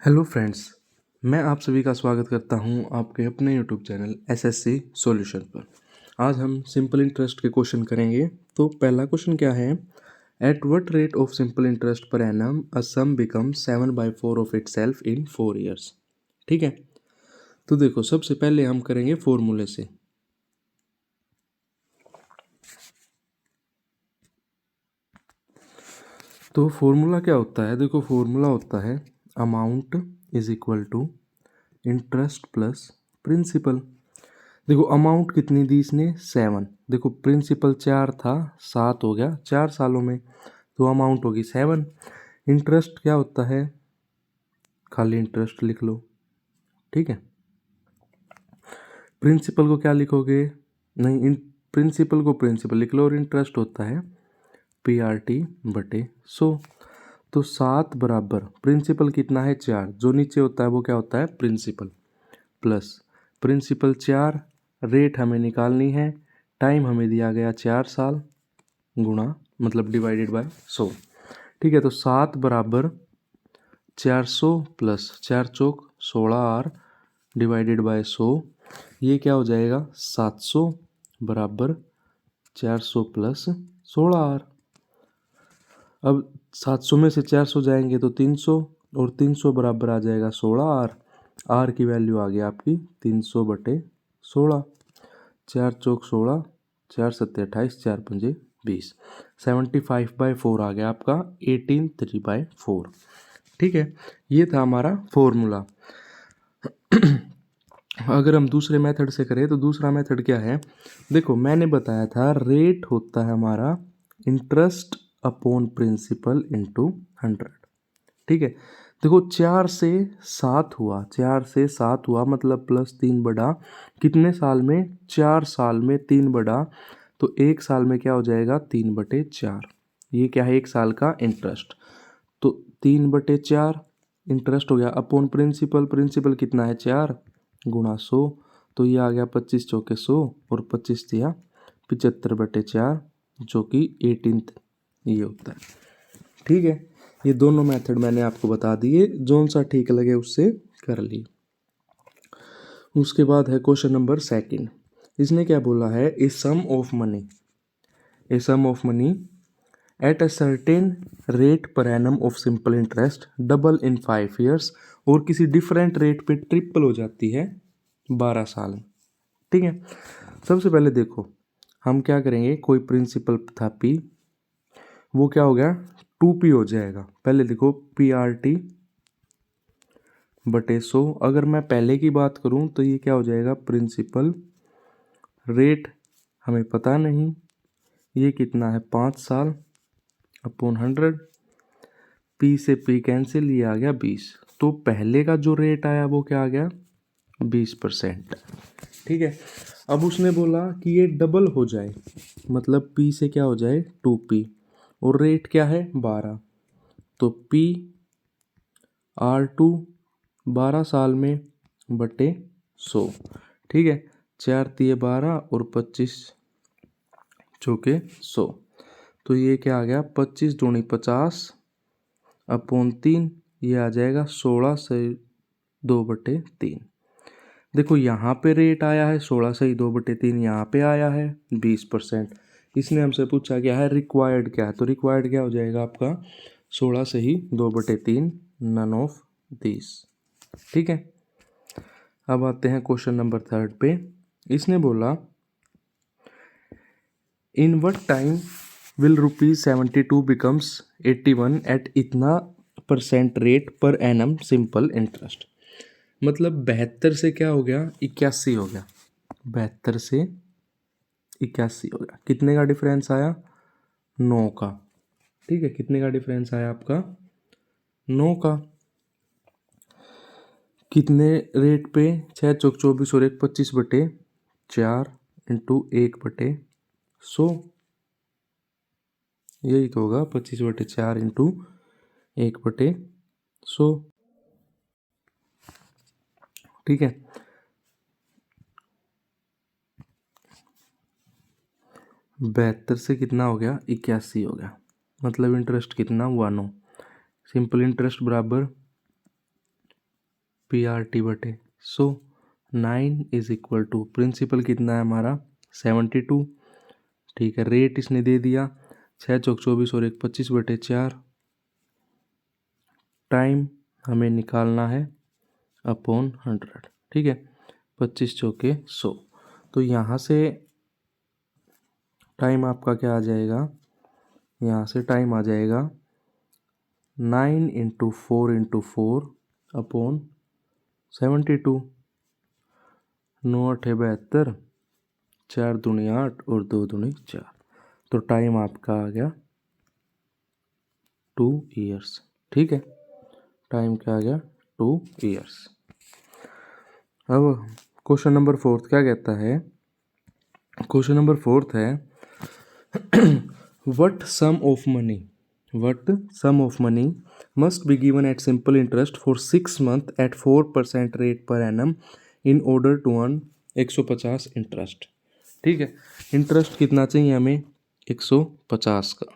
Hello friends, मैं आप सभी का स्वागत करता हूं आपके अपने यूट्यूब चैनल एसएससी सॉल्यूशन पर। आज हम सिंपल इंटरेस्ट के क्वेश्चन करेंगे। तो पहला क्वेश्चन क्या है, at what rate of simple interest per annum a sum become 7/4 of itself in 4 years. ठीक है, तो देखो सबसे पहले हम करेंगे फॉर्मूले से। तो फॉर्मूला क्या होता है, देखो फॉर्मूला होता है amount is equal to interest plus principal. देखो अमाउंट कितनी दी इसने 7, देखो प्रिंसिपल 4 था, 7 हो गया 4 सालों में, तो अमाउंट होगी 7। इंटरेस्ट क्या होता है, खाली इंटरेस्ट लिख लो। ठीक है, प्रिंसिपल को क्या लिखोगे, नहीं प्रिंसिपल को प्रिंसिपल लिख लो, और इंटरेस्ट होता है PRT/100। तो 7 बराबर प्रिंसिपल कितना है 4, जो नीचे होता है वो क्या होता है प्रिंसिपल, प्लस प्रिंसिपल 4, रेट हमें निकालनी है, टाइम हमें दिया गया 4 साल, गुणा मतलब डिवाइडेड बाय 100। ठीक है, तो 7 बराबर 400 plus 4 Chowk 16R divided by 100, ये क्या हो जाएगा 700 बराबर 400 प्लस 16R। अब 700 में से 400 जाएंगे तो 300, और 300 बराबर आ जाएगा 16R। आर की वैल्यू आ गई आपकी 300/16, 4 चौक 16, 4 सत्ते 28, 4 पंजे 20, 75/4 आ गया आपका 18/3/4। ठीक है, ये था हमारा फॉर्मूला। अगर हम दूसरे मेथड से करें तो दूसरा मेथड क्या है, देखो मैंने बताया था रेट होता है हमारा इंटरेस्ट अपॉन प्रिंसिपल इंटू 100। ठीक है, देखो 4 से 7 हुआ, 4 से 7 हुआ मतलब +3 बढ़ा, कितने साल में 4 साल में 3 बढ़ा, तो 1 साल में क्या हो जाएगा 3/4। ये क्या है 1 साल का इंटरेस्ट, तो 3/4 इंटरेस्ट हो गया अपॉन प्रिंसिपल, प्रिंसिपल कितना है 4 गुणा 100, तो ये आ गया 25 चौके 100 और 25 दिया 75/4, जो कि 18th ये होता है। ठीक है, ये दोनों मेथड मैंने आपको बता दिए, जोन सा ठीक लगे उससे कर ली। उसके बाद है क्वेश्चन नंबर 2। इसने क्या बोला है, a sum of money, a sum of money at a certain rate per annum of simple interest double in 5 years, और किसी डिफरेंट रेट पे ट्रिपल हो जाती है 12 साल। ठीक है, सबसे पहले देखो हम क्या करेंगे, कोई प्रिंसिपल था P, वो क्या हो गया 2P हो जाएगा। पहले देखो PRT/100, अगर मैं पहले की बात करूं तो ये क्या हो जाएगा प्रिंसिपल, रेट हमें पता नहीं, ये कितना है 5 साल अपॉन 100, P से P कैंसिल, ये आ गया 20, तो पहले का जो रेट आया वो क्या आ गया 20%। ठीक है, अब उसने बोला कि ये डबल हो जाए, मतलब P से क्या हो जाए 2P, और रेट क्या है 12, तो PR2 12 साल में बटे 100। ठीक है, 4×3 = 12 और 25 चौके 100, तो ये क्या आ गया 25×2 = 50 अपॉन 3, ये आ जाएगा 16 से 2/3। देखो यहाँ पे रेट आया है 16 से 2/3, यहाँ पे आया है 20%। इसने हमसे पूछा क्या है रिक्वायर्ड क्या है, तो रिक्वायर्ड क्या हो जाएगा आपका 16 से ही 2/3, नन ऑफ दिस। ठीक है, अब आते हैं क्वेश्चन नंबर 3 पे। इसने बोला in what time will ₹72 becomes 81 at इतना % rate per annum simple interest. मतलब 72 से क्या हो गया 81 हो गया, 72 से 81 हो गया, कितने का डिफरेंस आया 9 का। ठीक है, कितने का डिफरेंस आया आपका 9 का, कितने रेट पे 6 चौक 24 और 1 25/4 इंटू 1/100, यही तो होगा 25/4 इंटू 1/100। ठीक है, 72 से कितना हो गया 81 हो गया, मतलब इंटरेस्ट कितना हुआ 9। सिंपल इंटरेस्ट बराबर PRT/100। 9 is equal to principal कितना है हमारा 72। ठीक है, रेट इसने दे दिया 6 चौक 24 और 1 25/4। टाइम हमें निकालना है अपॉन 100। ठीक है, 25 चौके 100। तो यहाँ से टाइम आपका क्या आ जाएगा, यहाँ से टाइम आ जाएगा 9 × 4 × 4 अपॉन 72। 9 8 72, 4 दूनी 8 और 2 दूनी 4। तो टाइम आपका आ गया 2 ईयर्स। ठीक है, टाइम क्या आ गया 2 ईयर्स। अब क्वेश्चन नंबर 4 क्या कहता है, क्वेश्चन नंबर 4 है what sum of money must be given at simple interest for 6 months at 4% rate per annum in order to earn 150 interest. ठीक है, इंटरेस्ट कितना चाहिए हमें 150 का।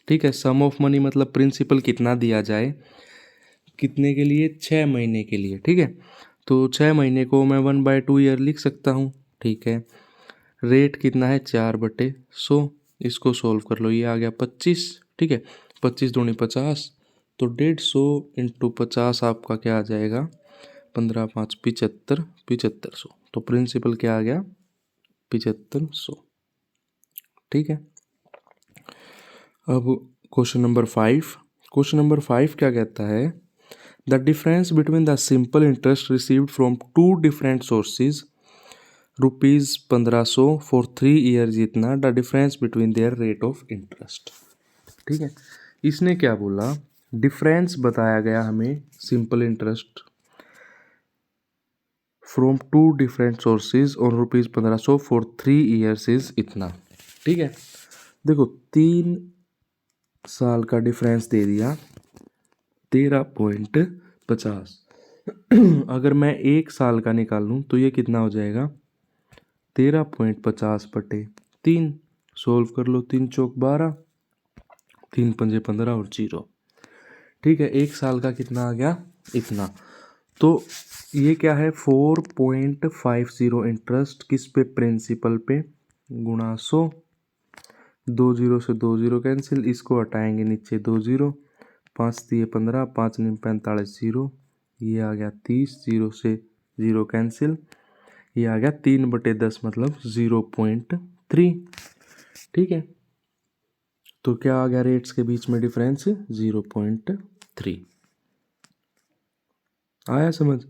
ठीक है, सम ऑफ मनी मतलब प्रिंसिपल कितना दिया जाए, कितने के लिए, 6 महीने के लिए। ठीक है, तो 6 महीने को मैं 1/2 ईयर लिख सकता हूँ। ठीक है, रेट कितना है 4/100। इसको सोल्व कर लो, ये आ गया 25। ठीक है, 25 दूनी 50, तो 150 × 50 आपका क्या आ जाएगा 15 5 75, 7500। तो प्रिंसिपल क्या आ गया 7500। ठीक है, अब क्वेश्चन नंबर 5। क्वेश्चन नंबर 5 क्या कहता है, the difference between the simple interest received from 2 different sources ₹1500 for 3 year जितना the difference between their rate of interest. ठीक है, इसने क्या बोला, डिफरेंस बताया गया हमें simple interest from 2 different sources और ₹1500 फॉर 3 ईयर्स इज इतना। ठीक है, देखो 3 साल का डिफरेंस दे दिया 13.50। अगर मैं 1 साल का निकालूं तो ये कितना हो जाएगा 13.50/3। सोल्व कर लो, 3 चौक 12, 3 पंजे 15 और 0। ठीक है, 1 साल का कितना आ गया इतना। तो ये क्या है 4.50 इंटरेस्ट किस पे, प्रिंसिपल पे, गुणा 100। 2 0 से 2 0 कैंसिल, इसको हटाएंगे नीचे 2 0, 5 दिए 15, 5 9 45 0, ये आ गया 30, 0 से 0 कैंसिल, ये आ गया 3/10 मतलब 0.3। ठीक है, तो क्या आ गया रेट्स के बीच में डिफरेंस 0.3। आया समझ।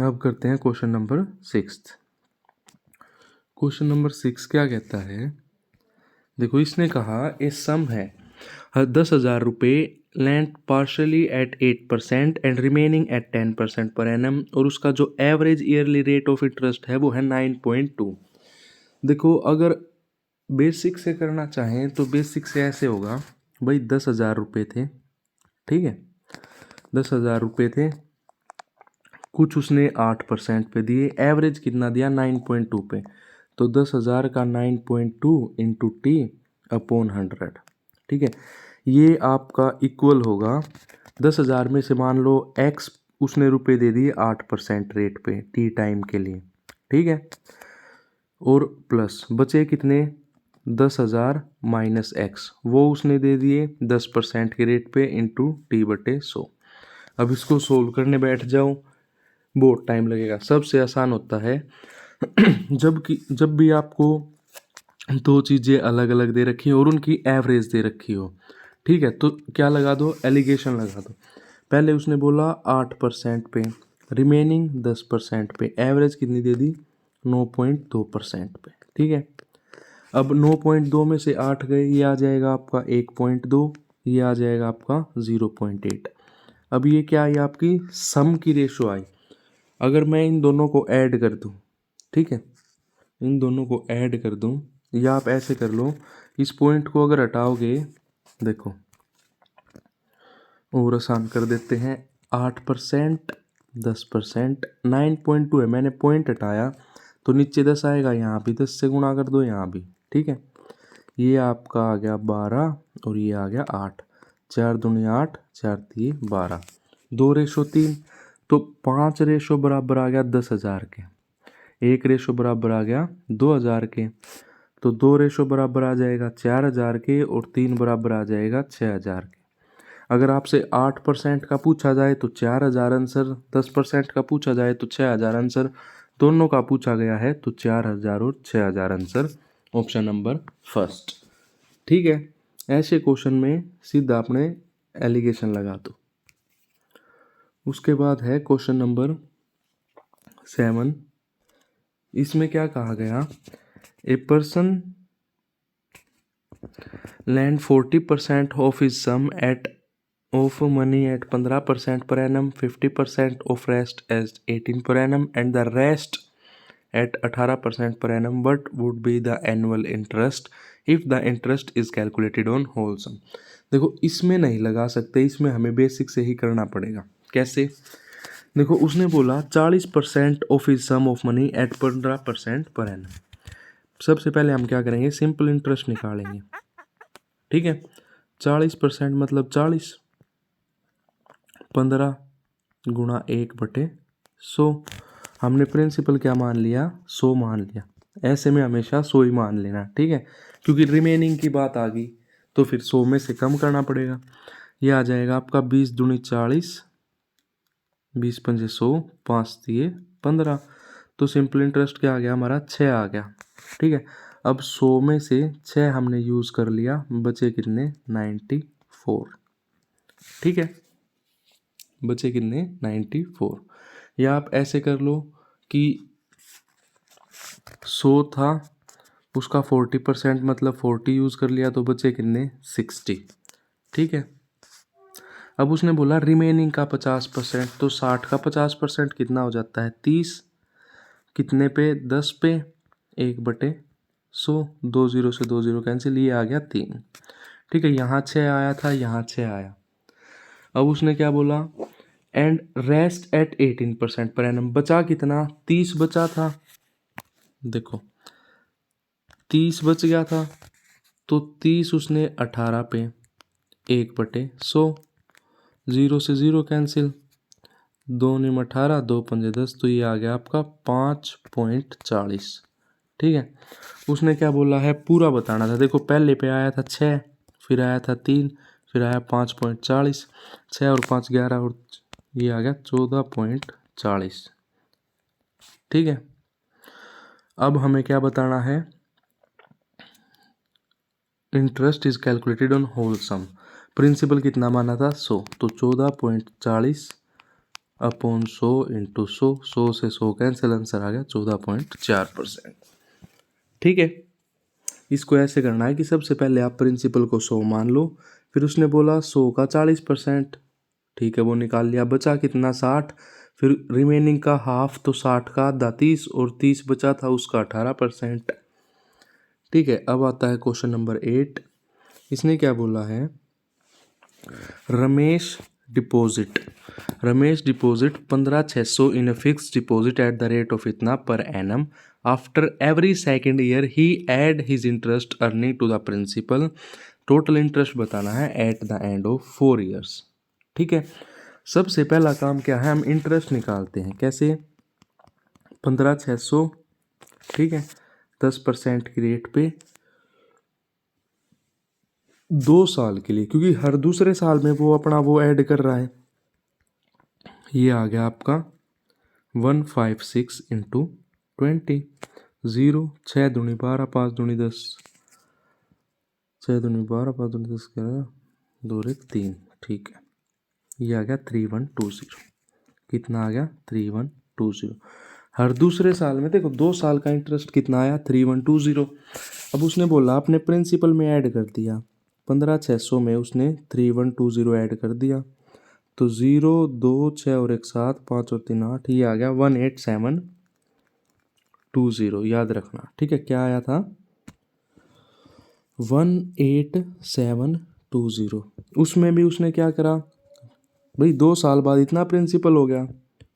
अब करते हैं क्वेश्चन नंबर 6। क्वेश्चन नंबर 6 क्या कहता है, देखो इसने कहा ए सम है 10,000 रुपये lent partially at 8% and remaining at 10% per annum, और उसका जो average yearly rate of interest है वो है 9.2। देखो अगर बेसिक से करना चाहें तो बेसिक से ऐसे होगा भाई, 10,000 रुपये थे। ठीक है, 10,000 रुपये थे, कुछ उसने 8% पे दिए, एवरेज कितना दिया 9.2 पे, तो 10,000 का 9.2 इंटू टी अपॉन 100। ठीक है, ये आपका इक्वल होगा 10,000 में से मान लो एक्स उसने रुपए दे दिए 8% रेट पे टी टाइम के लिए। ठीक है, और प्लस बचे कितने 10,000 माइनस एक्स, वो उसने दे दिए 10% के रेट पे इंटू T/100। अब इसको सोल्व करने बैठ जाओ, बहुत टाइम लगेगा। सबसे आसान होता है जब भी आपको दो चीज़ें अलग अलग दे रखी हो और उनकी एवरेज दे रखी हो। ठीक है, तो क्या लगा दो, एलिगेशन लगा दो। पहले उसने बोला 8% पे, रिमेनिंग 10% पे, एवरेज कितनी दे दी 9.2% पे। ठीक है, अब 9.2 में से 8 गए, ये आ जाएगा आपका 1.2, ये आ जाएगा आपका 0.8। अब ये क्या आई आपकी सम की रेशो आई। अगर मैं इन दोनों को ऐड कर दूं, ठीक है, इन दोनों को ऐड कर दूं, या आप ऐसे कर लो, इस पॉइंट को अगर हटाओगे, देखो और आसान कर देते हैं, 8% 10%, 9.2 है, मैंने पॉइंट हटाया तो नीचे 10 आएगा, यहाँ भी 10 से गुणा कर दो, यहाँ भी। ठीक है, ये आपका आ गया 12 और ये आ गया 8, 4 दूनी 8, 4 3 12, 2/3। तो 5 रेशो बराबर आ गया 10,000 के, 1 रेशो बराबर आ गया 2,000 के, तो 2 रेशो बराबर आ जाएगा 4,000 के और 3 बराबर आ जाएगा 6,000 के। अगर आपसे 8% का पूछा जाए तो 4,000 आंसर, 10% का पूछा जाए तो 6,000 आंसर, दोनों का पूछा गया है तो 4,000 और 6,000 आंसर, ऑप्शन नंबर फर्स्ट। ठीक है, ऐसे क्वेश्चन में सीधा आपने एलिगेशन लगा दो। उसके बाद है क्वेश्चन नंबर 7। इसमें क्या कहा गया, a person lent 40% of his sum at of money at 15% per annum, 50% of rest as 18 per annum and the rest at 18% per annum. What would be the annual interest if the interest is calculated on whole sum? देखो इसमें नहीं लगा सकते, इसमें हमें basic से ही करना पड़ेगा। कैसे? देखो उसने बोला 40% of his sum of money at 15% per annum. सबसे पहले हम क्या करेंगे, सिंपल इंटरेस्ट निकालेंगे। ठीक है, 40% मतलब 40, 15 गुणा 1/100। हमने प्रिंसिपल क्या मान लिया, 100 मान लिया। ऐसे में हमेशा 100 ही मान लेना, ठीक है, क्योंकि रिमेनिंग की बात आ गई तो फिर 100 में से कम करना पड़ेगा। ये आ जाएगा आपका 20 दूनी 40, 20 पंजे 100, 5 दिए 15। तो सिंपल इंटरेस्ट क्या आ गया हमारा, 6 आ गया। ठीक है, अब 100 में से 6 हमने यूज़ कर लिया, बचे कितने, 94। ठीक है, बचे कितने, 94। या आप ऐसे कर लो कि 100 था, उसका 40% मतलब 40 यूज़ कर लिया तो बचे कितने, 60। ठीक है, अब उसने बोला रिमेनिंग का 50%, तो 60 का 50% कितना हो जाता है, 30। कितने पे, 10 पे, 1/100, 2 0 से 2 0 कैंसिल, ये आ गया 3। ठीक है, यहाँ 6 आया था, यहाँ 6 आया। अब उसने क्या बोला, and rest at 18% per annum, बचा कितना, 30 बचा था। देखो 30 बच गया था, तो 30 उसने 18 पे, 1/100, 0 से 0 कैंसिल, 2 निम 18, 2 पंजे 10, तो ये आ गया आपका 5.40। ठीक है, उसने क्या बोला है, पूरा बताना था। देखो पहले पे आया था 6, फिर आया था 3, फिर आया 5.40, 6 और 5 11, और ये आ गया 14.40। ठीक है, अब हमें क्या बताना है, interest is calculated on whole sum. Principal कितना माना था, 100, तो 14.40 अपॉन 100 इंटू 100, 100 से 100 कैंसिल, आंसर आ गया 14.4%। ठीक है, इसको ऐसे करना है कि सबसे पहले आप प्रिंसिपल को 100 मान लो, फिर उसने बोला 100 का 40%, ठीक है, वो निकाल लिया, बचा कितना, 60। फिर रिमेनिंग का हाफ, तो 60 का आधा 30, और 30 बचा था उसका 18%। ठीक है, अब आता है क्वेश्चन नंबर 8। इसने क्या बोला है, Ramesh deposit 15,600 in fix deposit at the rate of इतना per annum. After every second year he add his interest earning to the principal. Total interest बताना है at the end of 4 years. ठीक है, सबसे पहला काम क्या है, हम इंटरेस्ट निकालते हैं। कैसे, 15,600, ठीक है, 10% की रेट पे 2 साल के लिए, क्योंकि हर दूसरे साल में वो अपना वो ऐड कर रहा है। ये आ गया आपका 156 इंटू 20, 0, 6 दूनी 12, 5 दूनी 10, 6 दूनी 12, 5 दूनी 10 क्या, 2 1 3। ठीक है, ये आ गया 3120। कितना आ गया, 3120। हर दूसरे साल में देखो 2 साल का इंटरेस्ट कितना आया, 3120। अब उसने बोला अपने प्रिंसिपल में ऐड कर दिया, 15,600 में उसने 3120 ऐड कर दिया, तो 0 2 6 और 1 7, 5 और 3 8, ये आ गया 18720। याद रखना, ठीक है, क्या आया था, 18720। उसमें भी उसने क्या करा भाई, 2 साल बाद इतना प्रिंसिपल हो गया,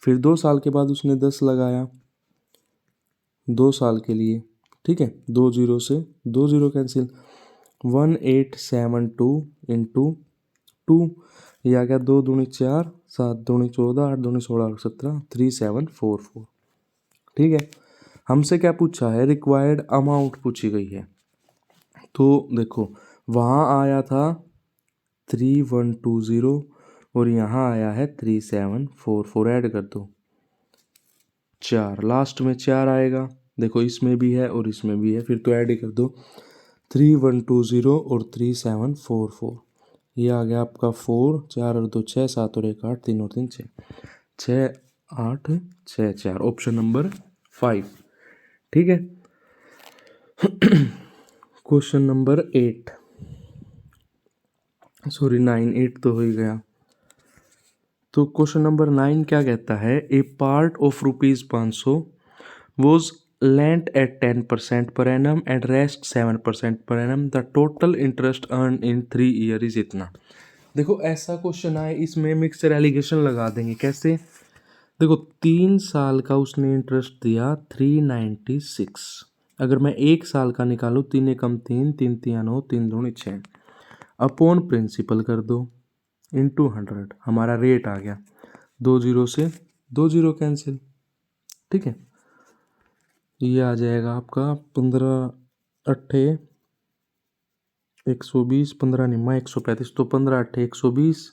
फिर 2 साल के बाद उसने 10 लगाया 2 साल के लिए। ठीक है, 2 0 से 2 0 कैंसिल, 1872 इंटू 2, ये आ गया 2 दूनी 4, 7 दूनी 14, 8 दूनी 16, 17, 3744। ठीक है, हमसे क्या पूछा है, रिक्वायर्ड अमाउंट पूछी गई है। तो देखो वहाँ आया था 3120 और यहाँ आया है 3744, ऐड कर दो 4, लास्ट में 4 आएगा। देखो इसमें भी है और इसमें भी है, फिर तो ऐड ही कर दो 3120 और 3744। ये आ गया आपका 4, 4 और 2 6, 7 और 1 8, 3 और 3 6, 6 8 6 4, ऑप्शन नंबर 5। ठीक है, क्वेश्चन नंबर 8, सॉरी 9, 8 तो हो ही गया। तो क्वेश्चन नंबर 9 क्या कहता है, a part of ₹500 was lent at 10% per annum and rest 7% per annum. The total interest earned in 3 years is इतना। देखो ऐसा क्वेश्चन आए, इसमें मिक्सचर एलिगेशन लगा देंगे। कैसे, देखो 3 साल का उसने इंटरेस्ट दिया 396। अगर मैं 1 साल का निकालूँ, 3 एकम 3, 3 तिया 9, 3 दूनी 6, अपॉन प्रिंसिपल कर दो इंटू 100, हमारा रेट आ गया। 2 जीरो से 2 जीरो कैंसिल। ठीक है, ये आ जाएगा आपका 15 अट्ठे 120, 15 निम्मा 135, तो 15 अट्ठे 120,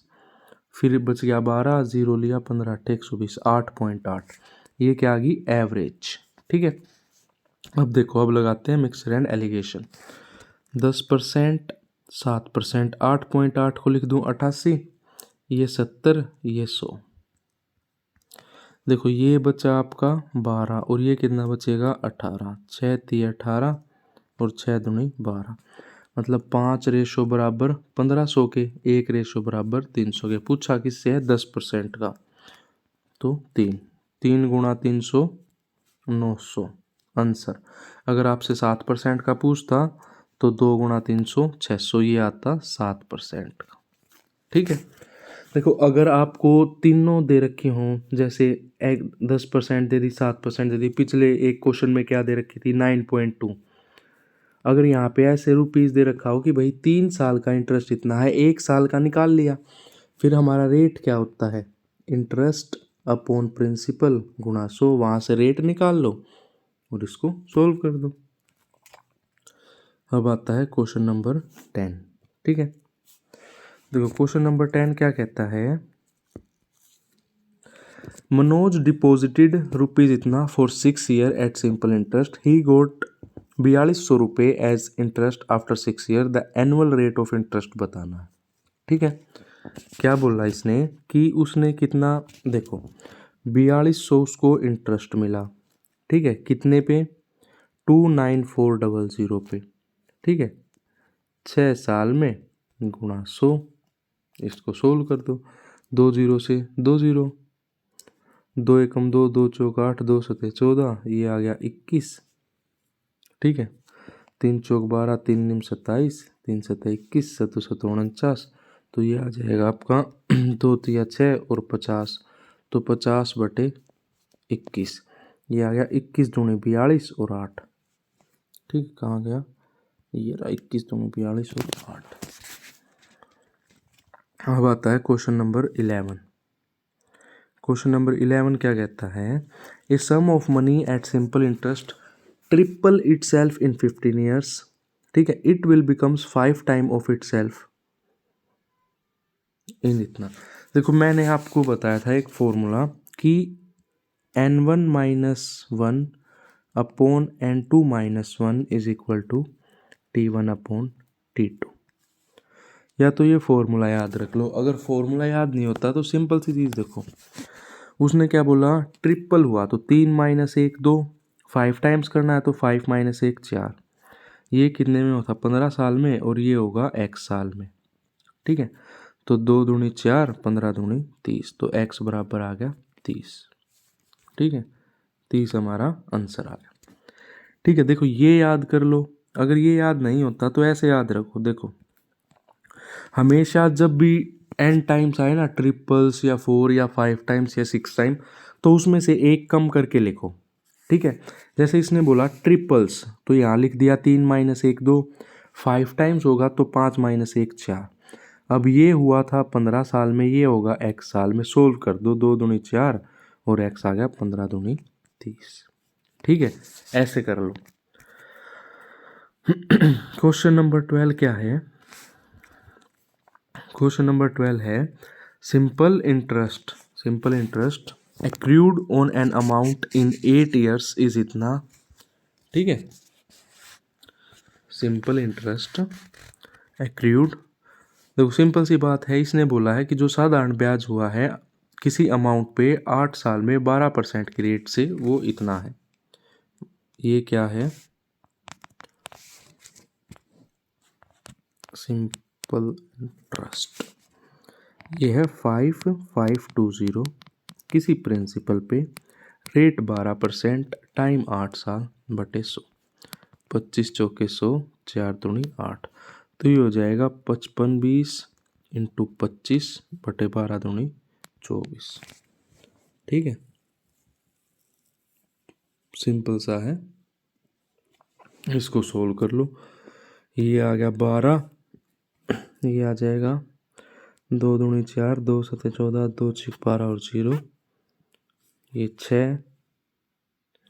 फिर बच गया 12, जीरो लिया, 15 अट्ठे 120, 8.8। ये क्या आ गई, एवरेज। ठीक है, अब देखो, अब लगाते हैं मिक्सर एंड एलिगेशन। 10%, 7%, 8.8 को लिख दूं 88, ये 70, ये 100। देखो ये बचा आपका 12 और ये कितना बचेगा 18, 6 3 18 और 6 दूनी 12, मतलब 5 रेशो बराबर 1500 के, 1 रेशो बराबर 300 के। पूछा किससे है, 10% का, तो 3 गुणा 300 900 आंसर। अगर आपसे 7% का पूछता तो 2 गुणा 300 600, ये आता 7% का। ठीक है, देखो अगर आपको तीनों दे रखी हों, जैसे एक 10% दे दी, 7% दे दी, पिछले एक क्वेश्चन में क्या दे रखी थी 9.2, अगर यहाँ पे ऐसे रुपीस दे रखा हो कि भाई 3 साल का इंटरेस्ट इतना है, 1 साल का निकाल लिया, फिर हमारा रेट क्या होता है, इंटरेस्ट अपॉन प्रिंसिपल गुणा 100, वहाँ से रेट निकाल लो और इसको सोल्व कर दो। अब आता है क्वेश्चन नंबर 10। ठीक है, देखो क्वेश्चन नंबर 10 क्या कहता है, मनोज डिपॉजिटेड रुपीज इतना for 6 year at simple interest, he got 4200 रुपये as interest after 6 year, the annual rate of interest बताना है। ठीक है, क्या बोल रहा है इसने कि उसने कितना, देखो 4200 उसको इंटरेस्ट मिला। ठीक है, कितने पे, 29400 पे। ठीक है, 6 साल में गुणा 100, इसको सोल्व कर दो। 2 जीरो से 2 जीरो, 2 एकम 2, 2 चौक 8, 2 सते 14, ये आ गया 21। ठीक है, 3 चौक 12, 3 निम 27, 3 सते 21, 7 सतो 49, तो ये आ जाएगा आपका 2 तिया 6 और 50, तो 50/21, ये आ गया 21 दूनी 42 और 8। ठीक, कहाँ गया, ये रहा 21 दूनी 42 और 8। अब आता है क्वेश्चन नंबर 11। क्वेश्चन नंबर 11 क्या कहता है, a sum of money at simple interest triple itself in 15 years. ठीक है, it will becomes 5 time of itself in इतना। देखो मैंने आपको बताया था एक फॉर्मूला कि n1 - 1 upon n2 - 1 is equal to t1 upon t2। या तो ये फॉर्मूला याद रख लो, अगर फॉर्मूला याद नहीं होता तो सिंपल सी चीज़ देखो, उसने क्या बोला, ट्रिपल हुआ तो 3 - 1 2, 5 टाइम्स करना है तो 5 - 1 4, ये कितने में होता 15 साल में, और ये होगा x साल में। ठीक है, तो 2 दूनी 4, 15 दूनी 30, तो x बराबर आ गया 30। ठीक है, 30 हमारा आंसर आ गया। ठीक है, देखो ये याद कर लो, अगर ये याद नहीं होता तो ऐसे याद रखो। देखो हमेशा जब भी n टाइम्स आए ना, ट्रिपल्स या 4 या 5 टाइम्स या 6 टाइम, तो उसमें से एक कम करके लिखो। ठीक है, जैसे इसने बोला ट्रिपल्स, तो यहाँ लिख दिया 3 - 1 2, 5 टाइम्स होगा तो 5 - 1 4। अब ये हुआ था 15 साल में, ये होगा x साल में। सोल्व कर दो, 2 दूनी 4 और x आ गया 15 दूनी 30। ठीक है, ऐसे कर लो। क्वेश्चन नंबर 12 क्या है? क्वेश्चन नंबर 12 है simple interest. Simple interest accrued on an amount in 8 years is इतना। ठीक है, सिंपल इंटरेस्ट एक्रूड। देखो सिंपल सी बात है, इसने बोला है कि जो साधारण ब्याज हुआ है किसी अमाउंट पे 8 साल में 12% की रेट से, वो इतना है। ये क्या है? Simple interest. ये है 5520 किसी प्रिंसिपल पे रेट 12% टाइम 8 साल बटे 100। 25 चौके 100, 4 दूनी 8, तो ये हो जाएगा 5520 इंटू 25 बटे 12 दूनी 24। ठीक है, सिंपल सा है, इसको सोल्व कर लो। ये आ गया 12, ये आ जाएगा 2 दूनी 4, 2 सते 14, 2 6 12 और 0, ये 6,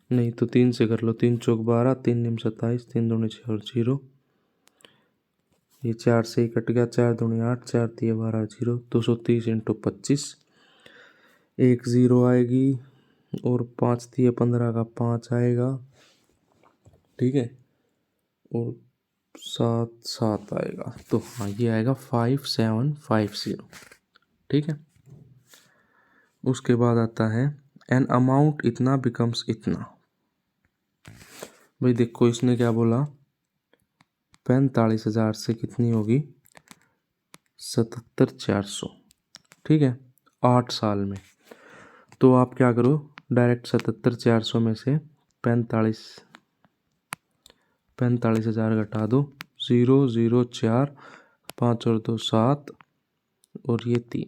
नहीं तो 3 से कर लो, 3 चौक 12, 3 निम 27, 3 दूनी 6 और 0, ये 4 से ही कट गया, 4 दूनी 8, 4 तिये 12, 0, 230 इंटू 25, एक 0 आएगी और 5 तिये 15 का 5 आएगा। ठीक है, और 7 आएगा, तो हाँ ये आएगा 5750। ठीक है, उसके बाद आता है एन अमाउंट इतना बिकम्स इतना। भाई देखो इसने क्या बोला, 45,000 से कितनी होगी, 77,400। ठीक है, 8 साल में। तो आप क्या करो, डायरेक्ट 77,400 में से 45,000 घटा दो, 0 0 4, 5 और 2 7 और ये 3,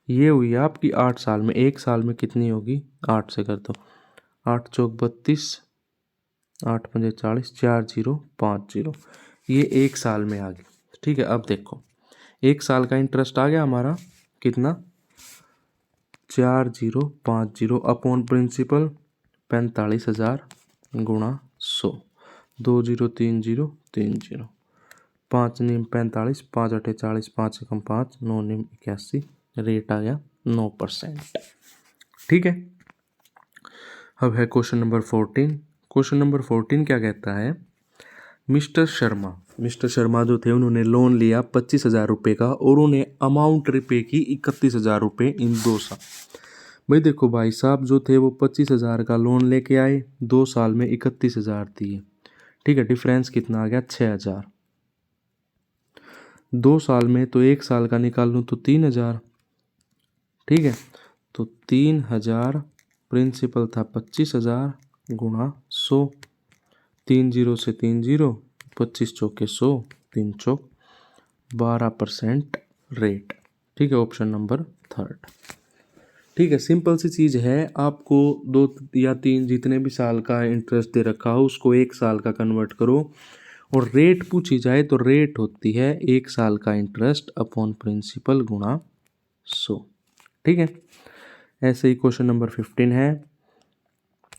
ये हुई आपकी 8 साल में। 1 साल में कितनी होगी, 8 से कर दो, 8 चौक 32, 8 पंजे 40, 4 0 5 0, ये 1 साल में आ गई। ठीक है, अब देखो 1 साल का इंटरेस्ट आ गया हमारा कितना, 4050 अपॉन प्रिंसिपल 45,000 गुणा 100, 2 0 3 0 3 0, 5 निम 45, 5 अठे 40, 5 एकम 5, 9 निम 81, रेट आ गया 9%। ठीक है, अब है क्वेश्चन नंबर 14। क्वेश्चन नंबर 14 क्या कहता है, मिस्टर शर्मा जो थे उन्होंने लोन लिया 25,000 रुपये का और उन्हें अमाउंट रिपे की 31,000 रुपये इन 2 साल। भाई देखो भाई साहब जो थे वो 25,000 का लोन लेके आए, 2 साल में 31,000 दिए। ठीक है, डिफरेंस कितना आ गया, 6,000। 2 साल में तो 1 साल का निकाल लूँ तो 3,000। ठीक है, तो 3,000 प्रिंसिपल था 25,000 गुणा 100, 3 0 से 3 0, 25 चौके 100, 3 चौक 12% रेट। ठीक है, ऑप्शन नंबर 3। ठीक है, सिंपल सी चीज़ है, आपको 2 या 3 जितने भी साल का इंटरेस्ट दे रखा हो उसको 1 साल का कन्वर्ट करो, और रेट पूछी जाए तो रेट होती है 1 साल का इंटरेस्ट अपॉन प्रिंसिपल गुणा 100। ठीक है, ऐसे ही क्वेश्चन नंबर 15 है।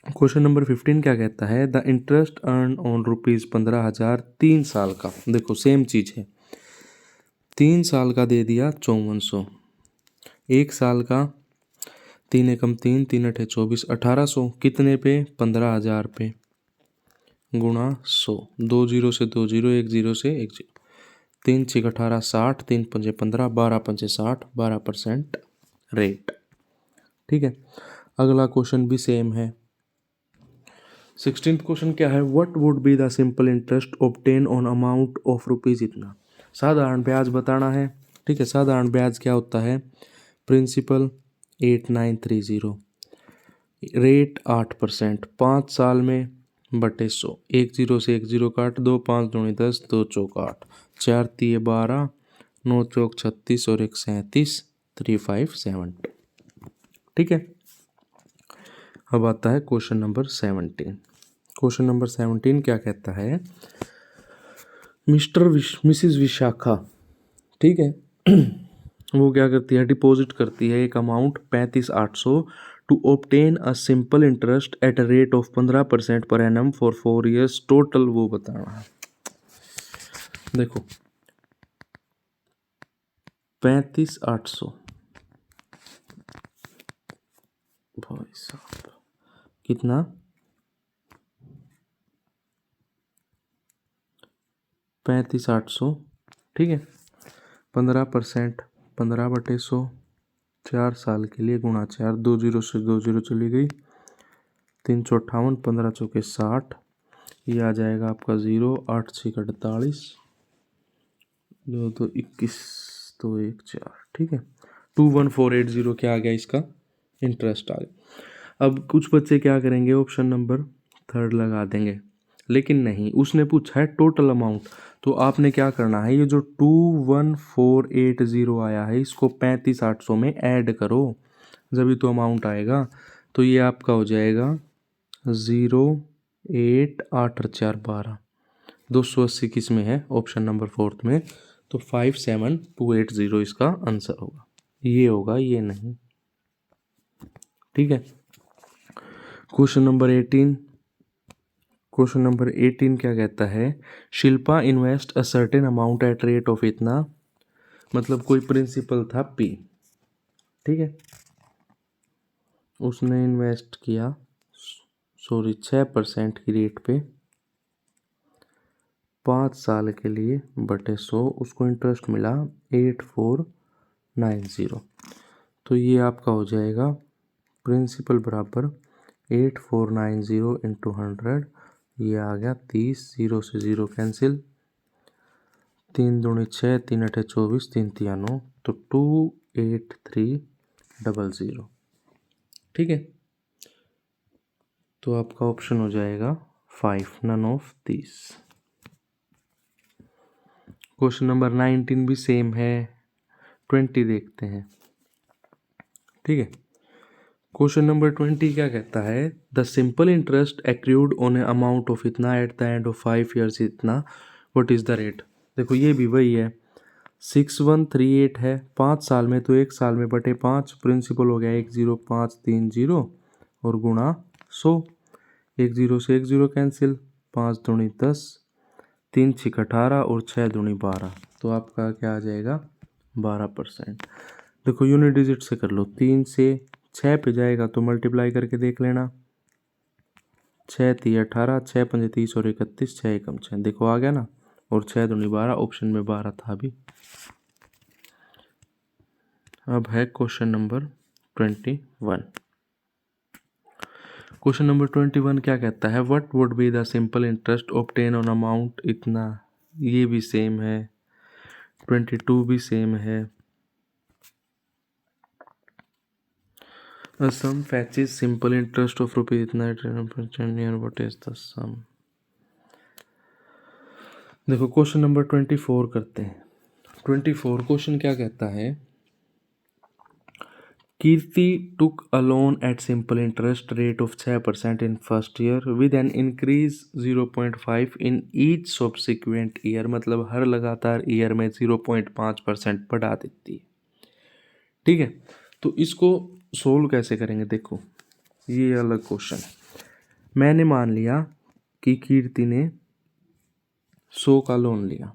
क्वेश्चन नंबर 15 क्या कहता है, द इंटरेस्ट अर्न ऑन ₹15,000 3 साल का। देखो सेम चीज़ है, 3 साल का दे दिया 5400, 1 साल का 3 एकम 3, 3 अठे 24, 1800 कितने पे, 15,000 पे गुणा 100, 2 0 से 2 0, 1 0 से 1 0, 3 6 18 60, 3 पंजे 15, 12 पंजे 60, 12% रेट। ठीक है, अगला क्वेश्चन भी सेम है। 16th क्वेश्चन क्या है, what would be the simple interest obtain on amount of rupees इतना। साधारण ब्याज बताना है। ठीक है, साधारण ब्याज क्या होता है, प्रिंसिपल 8930, रेट 8%, 5 साल में बटे 100, 1 0 से 1 0 काट दो, 5 दूनी 10, 2 चौक 8, 4 तिये 12, 9 चौक 36 और 1 37, 3572। ठीक है, अब आता है क्वेश्चन नंबर 17। क्वेश्चन नंबर 17 क्या कहता है, मिसिस विशाखा, ठीक है, वो क्या करती है, डिपॉजिट करती है एक amount 35,800 to obtain a simple interest at a rate of 15% per annum for 4 years total वो बताना है। देखो 35,800 भाई साहब कितना, 35,800, ठीक है। 15%, 15/100, 4 साल के लिए गुणा 4, 2 जीरो से 2 जीरो चली गई, 358, 15×4 = 60, ये आ जाएगा आपका 0, 8×6 = 48, 2×2 = 21, 2×1 = 4, ठीक है। 21,480 क्या आ गया, इसका इंटरेस्ट आ गया। अब कुछ बच्चे क्या करेंगे, ऑप्शन नंबर थर्ड लगा देंगे, लेकिन नहीं, उसने पूछा है टोटल अमाउंट। तो आपने क्या करना है, ये जो 21,480 आया है इसको 35,800 में ऐड करो, जब भी तो अमाउंट आएगा। तो ये आपका हो जाएगा 0,8 8 और 4 12, 280 किस में है, ऑप्शन नंबर फोर्थ में। तो 5,7,280 इसका आंसर होगा, ये होगा, ये नहीं, ठीक है। क्वेश्चन नंबर 18, क्वेश्चन नंबर 18 क्या कहता है, Shilpa invest a certain amount at rate of इतना, मतलब कोई प्रिंसिपल था P, ठीक है, उसने इन्वेस्ट किया 6% की रेट पे 5 साल के लिए बटे 100, उसको इंटरेस्ट मिला 8,490। तो ये आपका हो जाएगा प्रिंसिपल बराबर 8,490 इंटू 100, ये आ गया 30, 0 से 0 कैंसिल, 3×2 = 6, 3×8 = 24, 3×3 = 9, तो 28300, ठीक है। तो आपका ऑप्शन हो जाएगा 5, none of this. Question number 19 भी सेम है, 20 देखते हैं, ठीक है। क्वेश्चन नंबर 20 क्या कहता है, the simple interest accrued on a amount of इतना at the end of 5 years इतना, व्हाट इज द रेट। देखो ये भी वही है, 6138 है, 5 साल में तो 1 साल में बटे 5, प्रिंसिपल हो गया 10530 और गुणा 100, 1 0 से 1 0 कैंसिल, 5×2 = 10, 3×6 = 18 और 6×2 = 12, तो आपका क्या आ जाएगा 12%। देखो यूनिट डिजिट से कर लो, 3 से 6 पे जाएगा तो मल्टीप्लाई करके देख लेना, 6×3 = 18, 6×5 = 30 और 31, 6 × 1 = 6, देखो आ गया ना, और 6×2 = 12, ऑप्शन में 12 था भी। अब है क्वेश्चन नंबर 21। क्वेश्चन नंबर 21 क्या कहता है, what would be the simple interest obtain on amount इतना, ये भी सेम है, 22 भी सेम है। A sum fetches simple interest of rupees इतना, what is the sum। देखो क्वेश्चन नंबर 24 करते हैं। 24 क्वेश्चन क्या कहता है, कीर्ति took a loan at simple interest rate of 6% in first year with an increase 0.5 in each subsequent year, मतलब हर लगातार year में 0.5% बढ़ा देती है, ठीक है। तो इसको सोल्व कैसे करेंगे, देखो ये अलग क्वेश्चन है। मैंने मान लिया कि कीर्ति ने 100 का लोन लिया,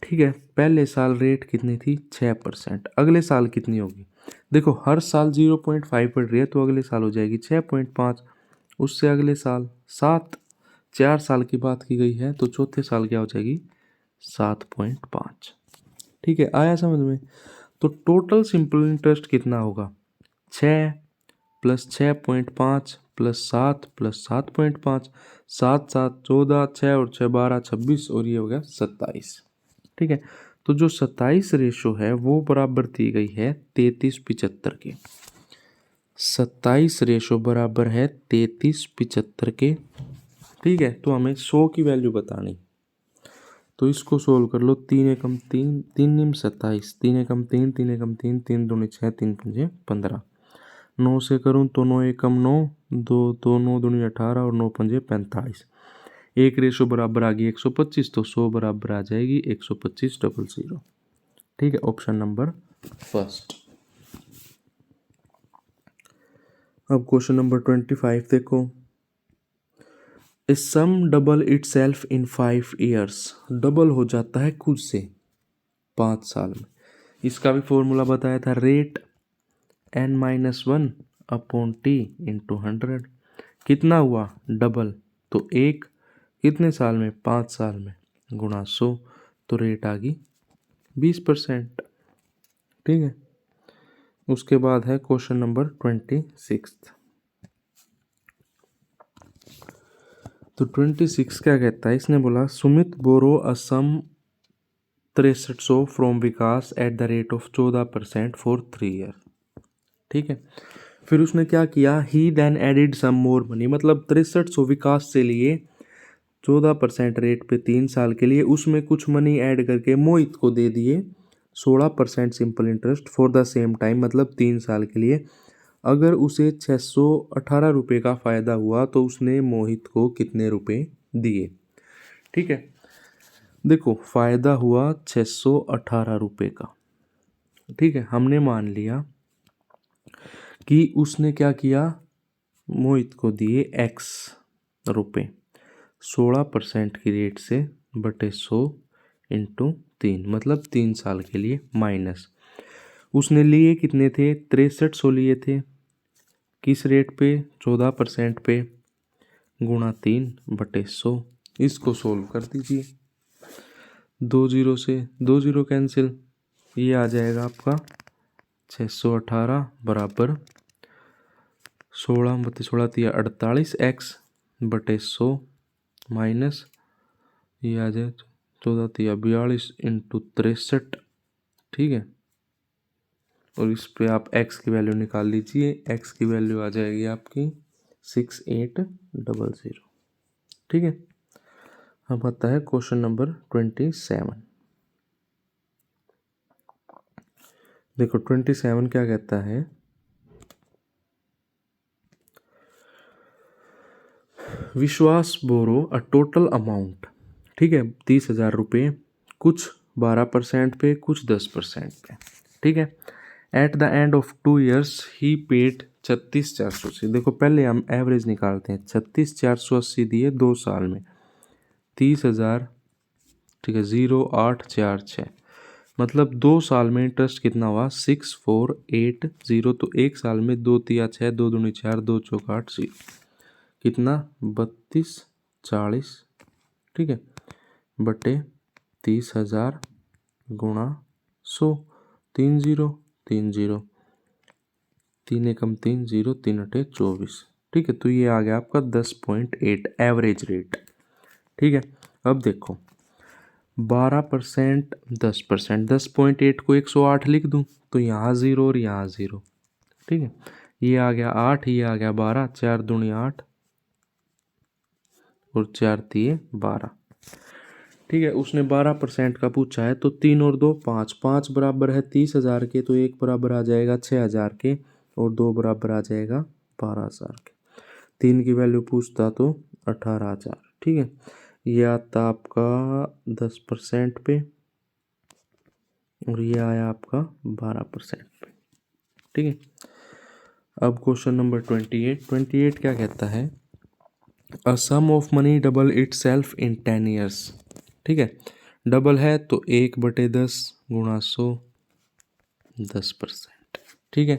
ठीक है, पहले साल रेट कितनी थी 6%, अगले साल कितनी होगी, देखो हर साल 0.5 बढ़ रही है तो अगले साल हो जाएगी 6.5, उससे अगले साल 7, 4 साल की बात की गई है तो चौथे साल क्या हो जाएगी 7.5, ठीक है, आया समझ में। तो टोटल सिंपल इंटरेस्ट कितना होगा, 6 + 6.5 + 7 + 7.5, 7 7 14, 6 और 6 12 26 और ये हो गया 27, ठीक है। तो जो 27 रेशो है वो बराबर दी गई है 33-75 के, 27 रेशो बराबर है 33-75 के, ठीक है। तो हमें 100 की वैल्यू बतानी, तो इसको सोल्व कर लो, 3 एकम 3, 3 निम 27, 3 एकम 3, 3 एकम 3, 3×2 = 6, 3×5 = 15, 9 से करूँ तो 9 एकम 9, 2 2 9×2 = 18 और 9×5 = 45, एक रेशो बराबर आ गई 125, तो 100 बराबर आ जाएगी 125 000, ठीक है, ऑप्शन नंबर फर्स्ट। अब क्वेश्चन नंबर 25 देखो, a sum double itself in 5 years, double हो जाता है खुद से 5 साल में। इसका भी फॉर्मूला बताया था, rate n-1 upon T into 100। कितना हुआ डबल, तो एक, कितने साल में 5 साल में, गुणा 100, तो रेट आ गई 20%। ठीक है, उसके बाद है क्वेश्चन नंबर 26। तो 26 क्या कहता है, इसने बोला Sumit borrow a sum 6300 from Vikas at the rate of 14% for 3 year. ठीक है, फिर उसने क्या किया, he then added some more money, मतलब 6300 विकास से लिए 14% रेट पे 3 साल के लिए, उसमें कुछ मनी ऐड करके मोहित को दे दिए 16% simple interest for the same time, मतलब 3 साल के लिए। अगर उसे 618 रुपये का फ़ायदा हुआ तो उसने मोहित को कितने रुपए दिए। ठीक है, देखो फ़ायदा हुआ 618 रुपये का। ठीक है, हमने मान लिया कि उसने क्या किया, मोहित को दिए x रुपये 16% की रेट से बटे 100 इंटू 3, मतलब 3 साल के लिए, माइनस उसने लिए कितने थे, 6300 लिए थे, किस रेट पे, 14% पे, गुणा 3 बटे 100। इसको सोल्व कर दीजिए, 2 जीरो से 2 जीरो कैंसिल, ये आ जाएगा आपका 618 बराबर 16 बटे 16 तिया 48 x बटे 100 माइनस ये आ जाए 14 तिया 42 इंटू 63। ठीक है, और इस पे आप x की वैल्यू निकाल लीजिए, x की वैल्यू आ जाएगी आपकी 6800। ठीक है, अब आता है क्वेश्चन नंबर 27। देखो 27 क्या कहता है, विश्वास बोरो अ टोटल अमाउंट, ठीक है 30,000 रुपये, कुछ 12% पे, कुछ 10% पे। ठीक है, at the end of 2 years he paid 36,480। देखो पहले हम एवरेज निकालते हैं, 36,480 दिए 2 साल में, 30,000, ठीक है 0,846, मतलब 2 साल में इंटरेस्ट कितना हुआ 6480। तो 1 साल में 2 तिया 6, 2 दूनी 4, 2 चौका 8, 0 कितना 3240। ठीक है, बटे 30,000 गुणा 100, 3 जीरो 3 जीरो, 3 एकम 3 जीरो, 3 अठे 24। ठीक है, तो ये आ गया आपका 10.8 एवरेज रेट। ठीक है, अब देखो 12%, 10%, 10.8 को 108 लिख दूं तो यहाँ 0 और यहाँ 0। ठीक है, ये आ गया 8, ये आ गया 12, 4 दूनी 8 और 4 तिये 12। ठीक है, उसने 12% का पूछा है, तो 3 और 2 5, 5 बराबर है 30,000 के, तो 1 बराबर आ जाएगा 6,000 के, और 2 बराबर आ जाएगा 12,000 के। 3 की वैल्यू पूछता तो 18,000। ठीक है, ये आता आपका 10% पे, और ये आया आपका 12% पे। ठीक है, अब क्वेश्चन नंबर 28 क्या कहता है, a sum of money double itself in 10 years. ठीक है, डबल है तो 1/10 गुणा 100, 10%। ठीक है,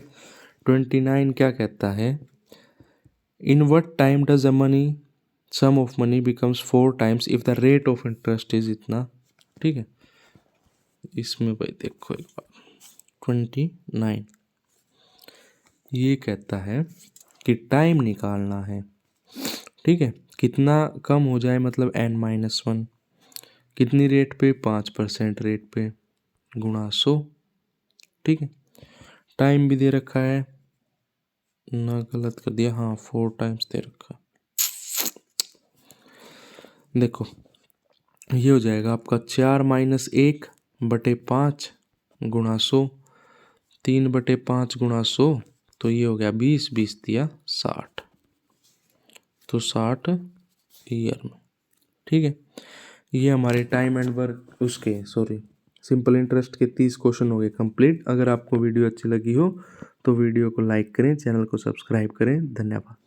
29 क्या कहता है, in what time does a money sum of money becomes 4 times if the rate of interest is इतना। ठीक है, इसमें भाई देखो एक बार 29 ये कहता है कि टाइम निकालना है। ठीक है, कितना कम हो जाए, मतलब n-1, कितनी रेट पे 5% रेट पे, गुणा 100। ठीक है, टाइम भी दे रखा है, ना गलत कर दिया, हाँ 4 टाइम्स दे रखा। देखो ये हो जाएगा आपका 4-1 बटे 5 गुणा 100, 3/5 गुणा 100, तो ये हो गया 20, 20 दिया 60, तो 60 ईयर में। ठीक है, ये हमारे टाइम एंड वर्क उसके सिंपल इंटरेस्ट के 30 क्वेश्चन हो गए कंप्लीट। अगर आपको वीडियो अच्छी लगी हो तो वीडियो को लाइक करें, चैनल को सब्सक्राइब करें। धन्यवाद।